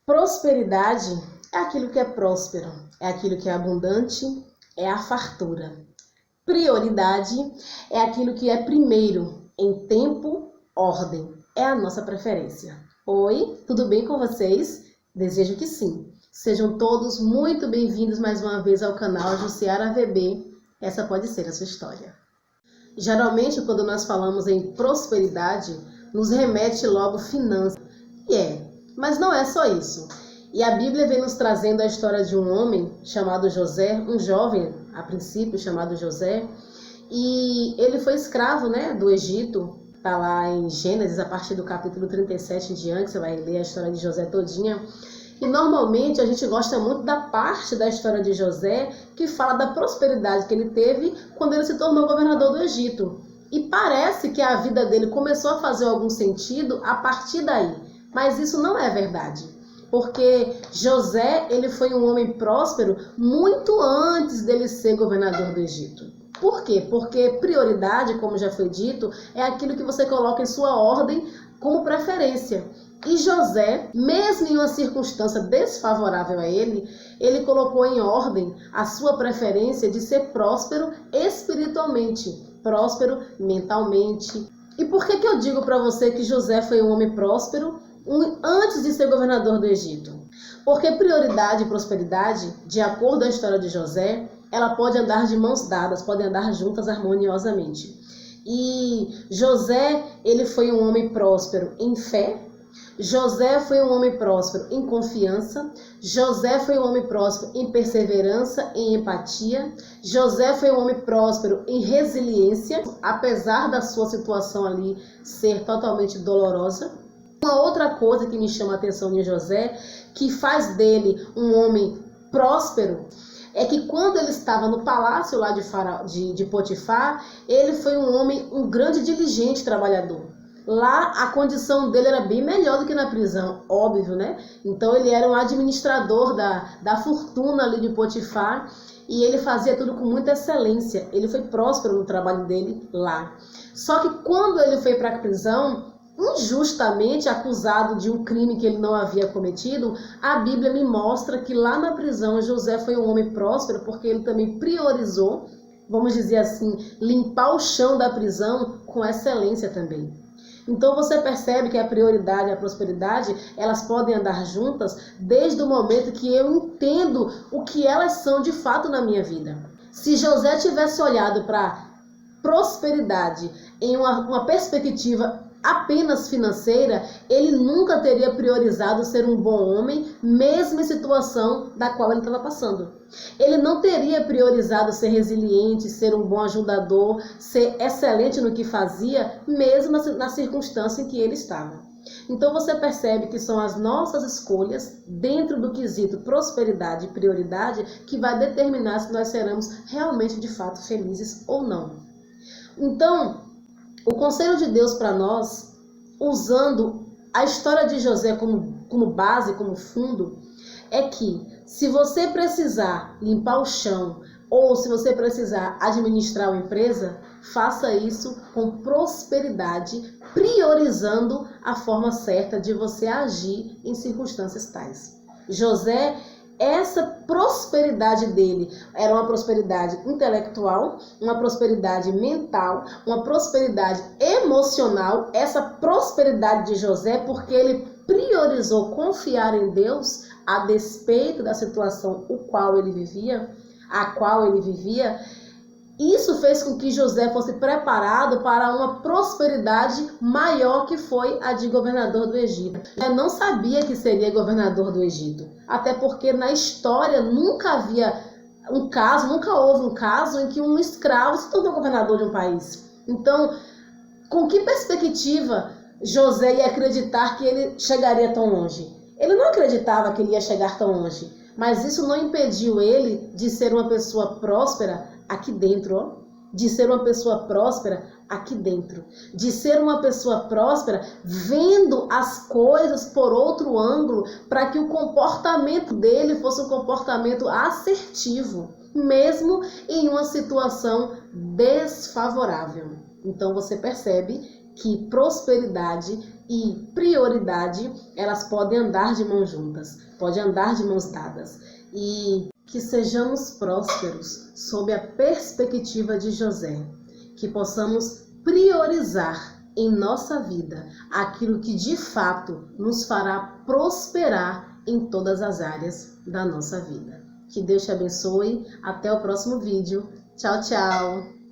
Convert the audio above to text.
Prosperidade é aquilo que é próspero, é aquilo que é abundante, é a fartura. Prioridade é aquilo que é primeiro, em tempo, ordem. É a nossa preferência. Oi, tudo bem com vocês? Desejo que sim. Sejam todos muito bem-vindos mais uma vez ao canal Jussiara VB. Essa pode ser a sua história. Geralmente, quando nós falamos em prosperidade, nos remete logo finanças. Mas não é só isso. E a Bíblia vem nos trazendo a história de um homem chamado José, um jovem, a princípio, chamado José. E ele foi escravo, do Egito. Está lá em Gênesis, a partir do capítulo 37 em diante, você vai ler a história de José todinha. E normalmente a gente gosta muito da parte da história de José que fala da prosperidade que ele teve quando ele se tornou governador do Egito. E parece que a vida dele começou a fazer algum sentido a partir daí. Mas isso não é verdade. Porque José, ele foi um homem próspero muito antes dele ser governador do Egito. Por quê? Porque prioridade, como já foi dito, é aquilo que você coloca em sua ordem como preferência. E José, mesmo em uma circunstância desfavorável a ele, ele colocou em ordem a sua preferência de ser próspero espiritualmente, próspero mentalmente. E por que eu digo para você que José foi um homem próspero antes de ser governador do Egito? Porque prioridade e prosperidade, de acordo com a história de José, ela pode andar de mãos dadas, podem andar juntas harmoniosamente. E José, ele foi um homem próspero em fé. José foi um homem próspero em confiança. José foi um homem próspero em perseverança, em empatia. José foi um homem próspero em resiliência, apesar da sua situação ali ser totalmente dolorosa. Uma outra coisa que me chama a atenção de José, que faz dele um homem próspero, é que quando ele estava no palácio lá de Potifar, ele foi um grande diligente trabalhador. Lá a condição dele era bem melhor do que na prisão, óbvio, Então ele era um administrador da fortuna ali de Potifar e ele fazia tudo com muita excelência. Ele foi próspero no trabalho dele lá. Só que quando ele foi para a prisão, injustamente acusado de um crime que ele não havia cometido, a Bíblia me mostra que lá na prisão José foi um homem próspero porque ele também priorizou, vamos dizer assim, limpar o chão da prisão com excelência também. Então você percebe que a prioridade e a prosperidade, elas podem andar juntas desde o momento que eu entendo o que elas são de fato na minha vida. Se José tivesse olhado para prosperidade em uma perspectiva apenas financeira, ele nunca teria priorizado ser um bom homem, mesmo em situação da qual ele estava passando. Ele não teria priorizado ser resiliente, ser um bom ajudador, ser excelente no que fazia, mesmo na circunstância em que ele estava. Então você percebe que são as nossas escolhas dentro do quesito prosperidade e prioridade que vai determinar se nós seremos realmente de fato felizes ou não. Então, o conselho de Deus para nós, usando a história de José como base, como fundo, é que se você precisar limpar o chão ou se você precisar administrar uma empresa, faça isso com prosperidade, priorizando a forma certa de você agir em circunstâncias tais. José, essa prosperidade dele era uma prosperidade intelectual, uma prosperidade mental, uma prosperidade emocional. Essa prosperidade de José, porque ele priorizou confiar em Deus a despeito da situação a qual ele vivia, isso fez com que José fosse preparado para uma prosperidade maior que foi a de governador do Egito. Eu não sabia que seria governador do Egito, até porque na história nunca houve um caso em que um escravo se tornou governador de um país. Então, com que perspectiva José ia acreditar que ele chegaria tão longe? Ele não acreditava que ele ia chegar tão longe, mas isso não impediu ele de ser uma pessoa próspera aqui dentro, de ser uma pessoa próspera aqui dentro, de ser uma pessoa próspera vendo as coisas por outro ângulo, para que o comportamento dele fosse um comportamento assertivo, mesmo em uma situação desfavorável. Então você percebe que prosperidade e prioridade, elas podem andar de mãos juntas, podem andar de mãos dadas. E que sejamos prósperos sob a perspectiva de José, que possamos priorizar em nossa vida aquilo que de fato nos fará prosperar em todas as áreas da nossa vida. Que Deus te abençoe. Até o próximo vídeo. Tchau, tchau!